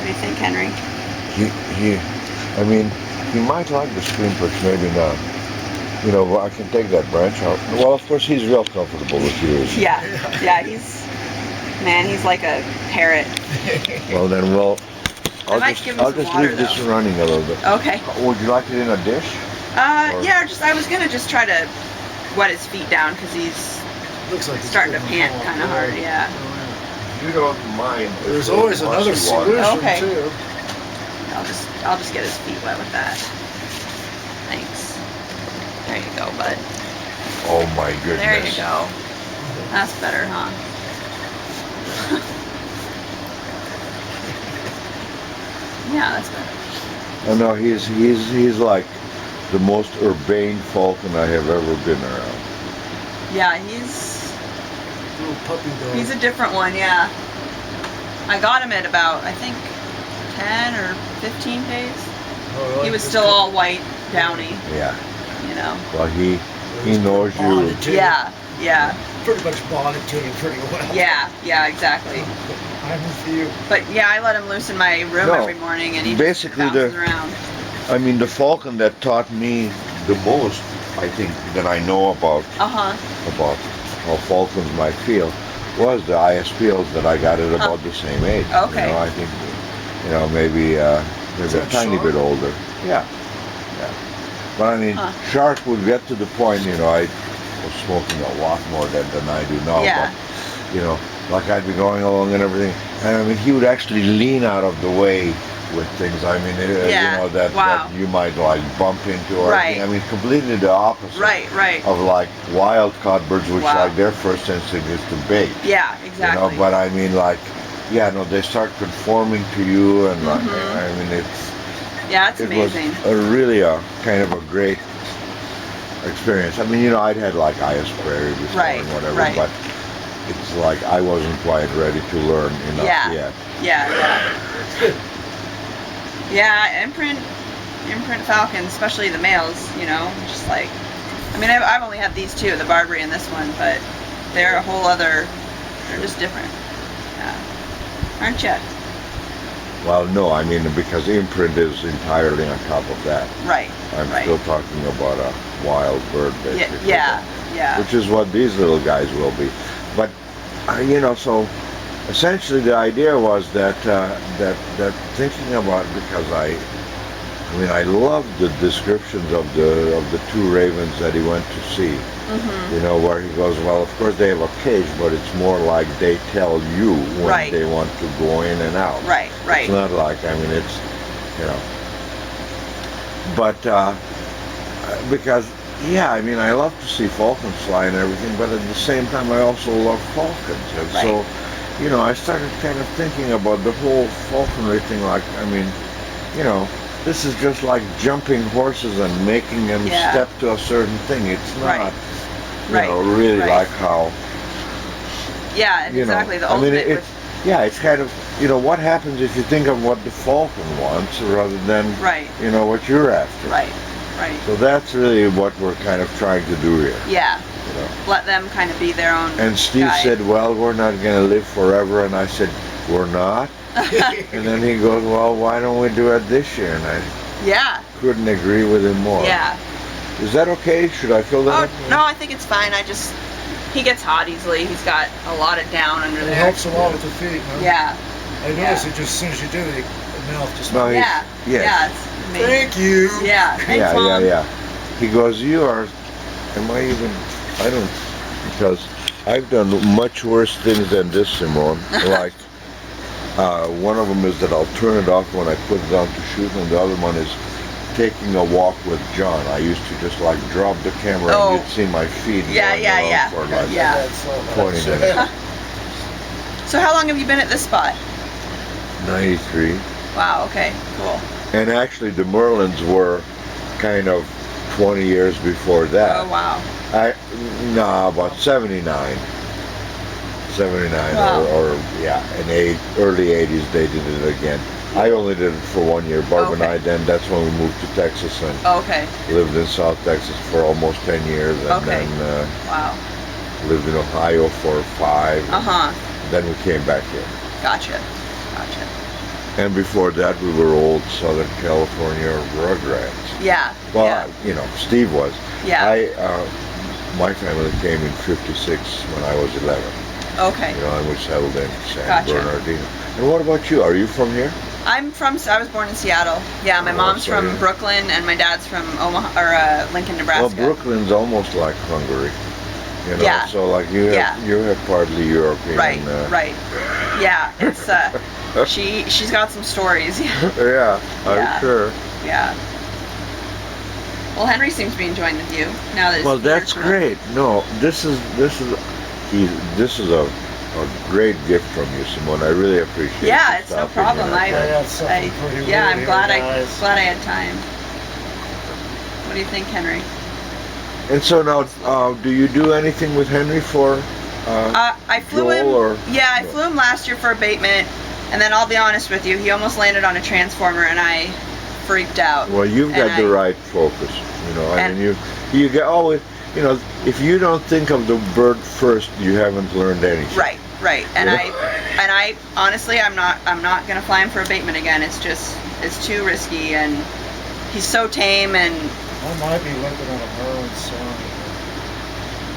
do you think, Henry? I mean, he might like the screen perch, maybe not. You know, I can take that branch out. Well, of course, he's real comfortable with you. Yeah, he's like a parrot. Well, then, I'll just water, leave this running a little bit. Okay. Would you like it in a dish? Yeah, I was gonna just try to wet his feet down because he's starting to pant kind of hard. Yeah. You don't mind. There's always another solution too. I'll just get his feet wet with that. Thanks. There you go, bud. Oh my goodness. There you go. That's better, huh? Yeah, that's better. I know he's like the most urbane falcon I have ever been around. Yeah, he's little puppy dog. He's a different one, yeah. I got him at about, I think, 10 or 15 days. Oh, really? He was still all white, downy. Yeah. You know. Well, he knows you. Yeah, yeah. Pretty much bonded to him pretty well. Yeah, exactly. I'm with you. But yeah, I let him loose in my room every morning, and he basically just bounces around. I mean, the falcon that taught me the most, I think, that I know about how falcons might feel was the ISPLs that I got at about the same age. Okay. You know, I think, maybe a tiny bit older. Yeah. But I mean, Shark would get to the point, I was smoking a lot more than I do now. Yeah. But, like I'd be going along and everything, and I mean, he would actually lean out of the way with things. I mean, that you might like bump into, or I mean, completely the opposite. Right. Of like wild caught birds, which like their first instinct is to bait. Yeah, exactly. But I mean, like, they start conforming to you, and like, I mean, it's amazing. It was really a kind of a great experience. I mean, I'd had like IS Prairie before and whatever, but it's like I wasn't quite ready to learn enough yet. Yeah, imprint falcons, especially the males, just like, I mean, I've only had these two, the Barbary and this one, but they're a whole other, they're just different. Yeah. Aren't you? Well, no, I mean, because imprint is entirely on top of that. Right. I'm still talking about a wild bird, basically. Yeah. Which is what these little guys will be. But, so essentially the idea was that thinking about, because I love the descriptions of the two ravens that he went to see. Where he goes, well, of course they have a cage, but it's more like they tell you when they want to go in and out. Right. It's not like, I mean, it's, but because, I mean, I love to see falcons fly and everything, but at the same time I also love falcons. And so, I started kind of thinking about the whole falconry thing, like, I mean, this is just like jumping horses and making them step to a certain thing. It's not, really like how. Yeah, exactly. The ultimate. It's kind of, what happens if you think of what the falcon wants rather than, what you're after. Right. So that's really what we're kind of trying to do here. Yeah. Let them kind of be their own. And Steve said, well, we're not going to live forever. And I said, we're not. And then he goes, well, why don't we do it this year? And I couldn't agree with him more. Yeah. Is that okay? Should I fill that up? No, I think it's fine. He gets hot easily. He's got a lot of down under there. It helps a lot with the feet, huh? Yeah. I noticed it just as soon as you do, the mouth just... No, Yeah, it's amazing. Thank you. Yeah, thanks, Mom. He goes, I don't, because I've done much worse things than this, Simone. Like, one of them is that I'll turn it off when I put it on to shoot, and the other one is taking a walk with John. I used to just like drop the camera and you'd see my feet for like 20 minutes. So how long have you been at this spot? 93. Wow, okay, cool. And actually the Merlins were kind of 20 years before that. Oh, wow. About 79. 79 wow. or in the early 80s they did it again. I only did it for 1 year. Barb and I, then that's when we moved to Texas and lived in South Texas for almost 10 years, and then lived in Ohio for 5. Then we came back here. Gotcha. And before that, we were old Southern California rugrats. Yeah. Well, yeah. you know, Steve was. Yeah. My family came in '56 when I was 11. Okay. You know, and we settled in San Gotcha. Bernardino. And what about you? Are you from here? I was born in Seattle. Yeah, my mom's so from yeah. Brooklyn and my dad's from Omaha or Lincoln, Nebraska. Well, Brooklyn's almost like Hungary. You know, Yeah. so like you have partly European. Right. Right. Yeah. It's she's got some stories. Yeah, Yeah. I'm sure. Yeah. Well, Henry seems to be enjoying the view now that. Well, that's great. No, this is a great gift from you, Simone. I really appreciate it. Yeah, it's no stopping problem. in. I'm glad I had time. What do you think, Henry? And so now, do you do anything with Henry for? I flew him. Yeah, I flew him last year for abatement, and then I'll be honest with you, he almost landed on a transformer, and I freaked out. Well, you've got the right focus. You know, I mean, you get always. You know, if you don't think of the bird first, you haven't learned anything. Right. And I honestly, I'm not gonna fly him for abatement again. It's too risky, and he's so tame, and I might be looking at a Merlin song.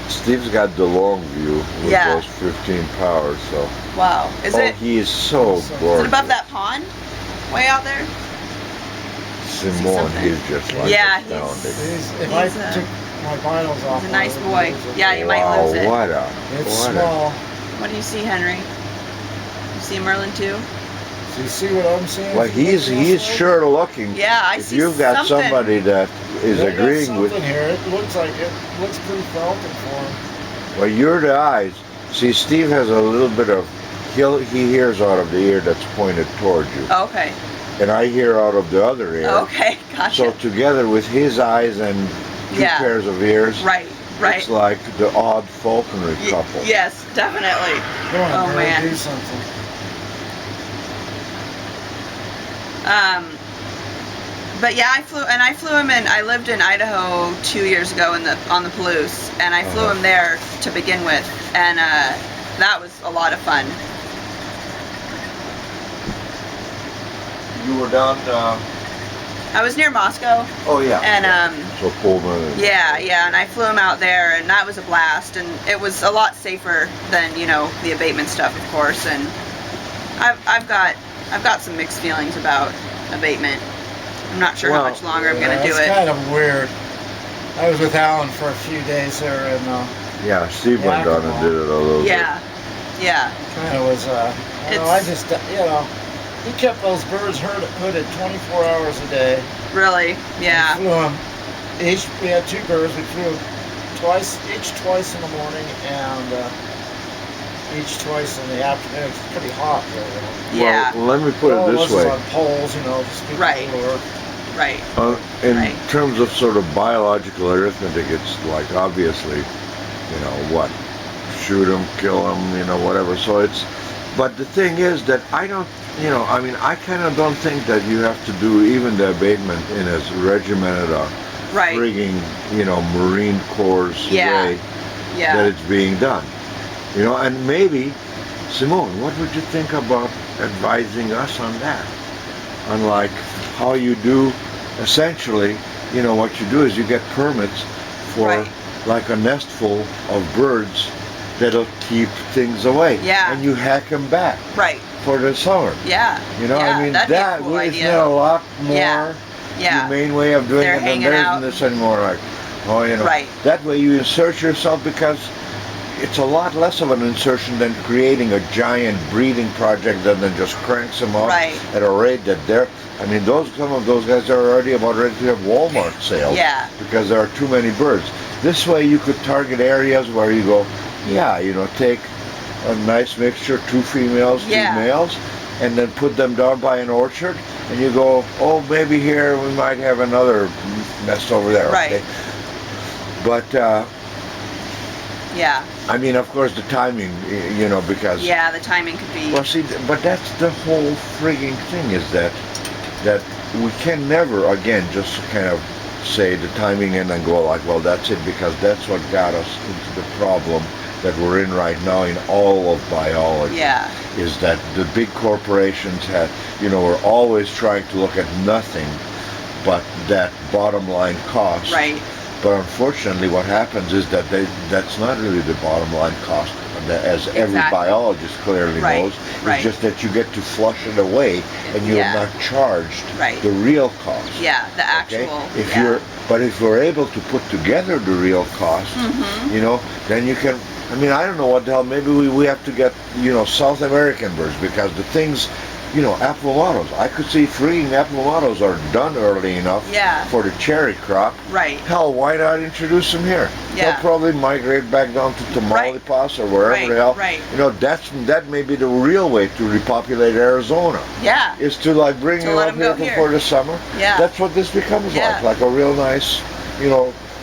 Steve's got the long view with those 15 powers, so. Wow. He is so gorgeous. Is it above that pond? Way out there? Simone, he's just like astounding. If I took my vinyls off. He's a nice boy. Yeah, you might lose it. It's small. What do you see, Henry? You see Merlin too? Do you see what I'm saying? Well, he's sure looking. Yeah, I see. If you've got somebody that is agreeing with. Here. It looks pretty Falcon for him. Well, you're the eyes. See, Steve has a little bit of. He hears out of the ear that's pointed towards you. Okay. And I hear out of the other ear. Okay, gotcha. So together with his eyes and two pairs of ears. Right. It's like the odd falconry couple. Yes, definitely. Go on, man. Do something. But yeah, I flew him in. I lived in Idaho 2 years ago on the Palouse, and I flew him there to begin with, and that was a lot of fun. You were down. I was near Moscow. Oh yeah. And so Pullman. Yeah, and I flew him out there, and that was a blast, and it was a lot safer than the abatement stuff, of course. And I've got some mixed feelings about abatement. I'm not sure how much longer I'm gonna do it. It's kind of weird. I was with Alan for a few days there, and yeah, Steve went down and did it a little bit. Yeah. Kind of was. I just he kept those birds hooded 24 hours a day. Really? Yeah. We flew them. We had two birds. We flew them twice in the morning and each twice in the afternoon. It's pretty hot there. Yeah. Well, let me put it this way. On poles, just people Right. In terms of sort of biological arithmetic, it's like obviously, shoot them, kill them, whatever. So it's. But the thing is that I don't. I kind of don't think that you have to do even the abatement in as regimented a frigging, Marine Corps way that it's being done. And maybe, Simone, what would you think about advising us on that? On like how you do, essentially, what you do is you get permits for like a nestful of birds that'll keep things away. Yeah. And you hack them back. Right. For the summer. Yeah. That cool isn't it a lot more humane way of doing it than there isn't this anymore. Like, that way you insert yourself because it's a lot less of an insertion than creating a giant breeding project that then just cranks them up at a rate that some of those guys are already about ready to have Walmart sales because there are too many birds. This way you could target areas where you go, take a nice mixture, 2 females, 2 males, and then put them down by an orchard, and you go, oh, maybe here we might have another nest over there. Right. Okay? But, of course, the timing, because... Yeah, the timing could be... Well, see, but that's the whole frigging thing is that we can never, again, just kind of say the timing and then go like, well, that's it, because that's what got us into the problem that we're in right now in all of biology. Yeah. is that the big corporations are always trying to look at nothing but that bottom line cost. Right. But unfortunately, what happens is that that's not really the bottom line cost, as every Exactly. biologist clearly Right, knows. right. It's just that you get to flush it away, and you're Yeah. not charged Right. the real cost. Yeah, the Okay? actual. If yeah. if you're able to put together the real cost, Mhm. then you can. I mean, I don't know what the hell. Maybe we have to get South American birds, because the things, applomatos. I could see freeing applomatos are done early enough Yeah. for the cherry crop. Right. Hell, why not introduce them here? Yeah. They'll probably migrate back down to Tamaulipas or wherever Right, the hell. right. That may be the real way to repopulate Arizona. Yeah. Is to bring To you let up 'em go here here. for the summer. Yeah. That's what this becomes Yeah. like a real nice,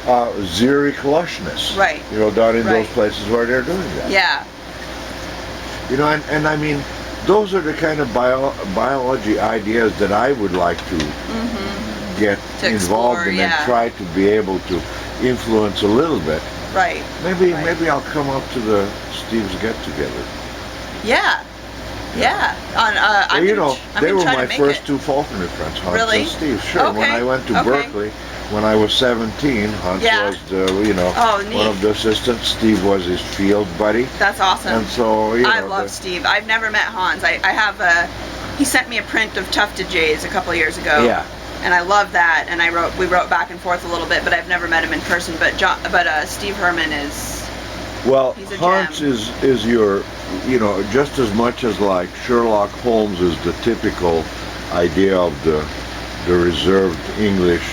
xeric lushness. Right. Down in those Right. places where they're doing that. Yeah. And I mean, those are the kind of biology ideas that I would like to get To involved explore, in yeah. and try to be able to influence a little bit. Right. Maybe Right. maybe I'll come up to the Steve's get together. Yeah. Yeah. On Well, they were my make first it. two falconer friends, Hans Really? and Steve. Sure. When Okay, I went to okay. Berkeley, when I was 17, Hans Yeah. was the Oh, neat. one of the assistants. Steve was his field buddy, That's awesome. and so I love Steve. I've never met Hans. I have he sent me a print of tufted jays a couple of years ago. Yeah. And I love that. And we wrote back and forth a little bit, but I've never met him in person. But Steve Herman is. Well, He's a Hans gem. is your, just as much as like Sherlock Holmes is the typical idea of the reserved English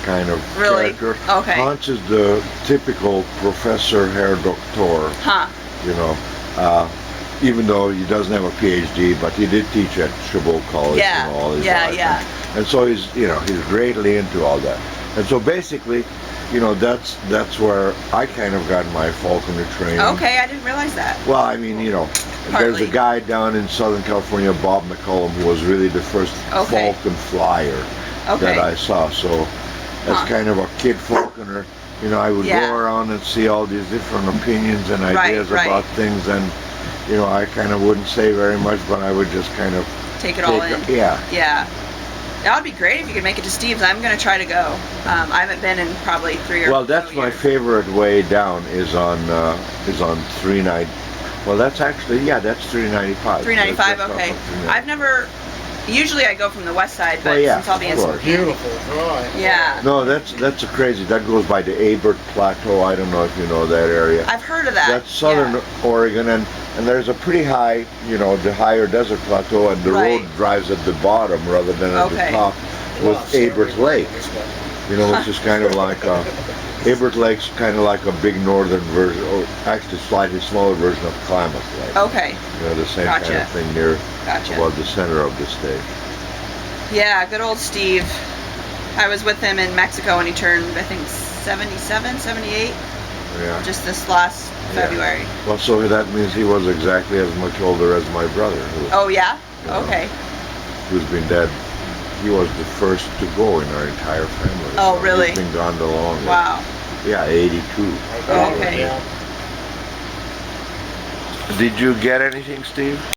kind of Really? character. Okay. Hans is the typical Professor Herr Doktor, Huh. even though he doesn't have a PhD, but he did teach at Chabot College Yeah. all his Yeah. life. Yeah. And so he's greatly into all that. And so basically, that's where I kind of got my falconer training. Okay, I didn't realize that. Well, I mean, there's Partly. a guy down in Southern California, Bob McCullum, who was really the first Okay. falcon flyer Okay. that I saw. So as Huh. kind of a kid falconer, I would Yeah. go around and see all these different opinions and ideas right. about things, and I kind of wouldn't say very much, but I would just kind of Take it all in. Yeah. Yeah. That would be great if you could make it to Steve's. I'm going to try to go. I haven't been in probably 3 or Well, 4 that's my years. favorite way down is on 390. Well, that's actually that's 395. 395, That's okay. off of 390. I've never. Usually I go from the west side, but Well, yeah, since I'll be in of course. Spokane. Beautiful, dry. Yeah. No, that's a crazy. That goes by the Abert Plateau. I don't know if you know that area. I've heard of that. That's southern Yeah. Oregon, and there's a pretty high, the higher desert plateau, and the Right. road drives at the bottom rather than at Okay. the top with Abert Lake. Which is kind of like Abert Lake's kind of like a big northern version, or actually slightly smaller version of Klamath Lake. Okay. The same kind Gotcha. of thing near Gotcha. about the center of the state. Yeah, good old Steve. I was with him in Mexico when he turned, I think, 77, 78, Yeah. just this last Yeah. February. Well, so that means he was exactly as much older as my brother, Oh, yeah? Yeah. Okay. who's been dead. He was the first to go in our entire family. Oh, so really? He's been gone the longest. Wow. Yeah, 82. Okay. Yeah. Did you get anything, Steve?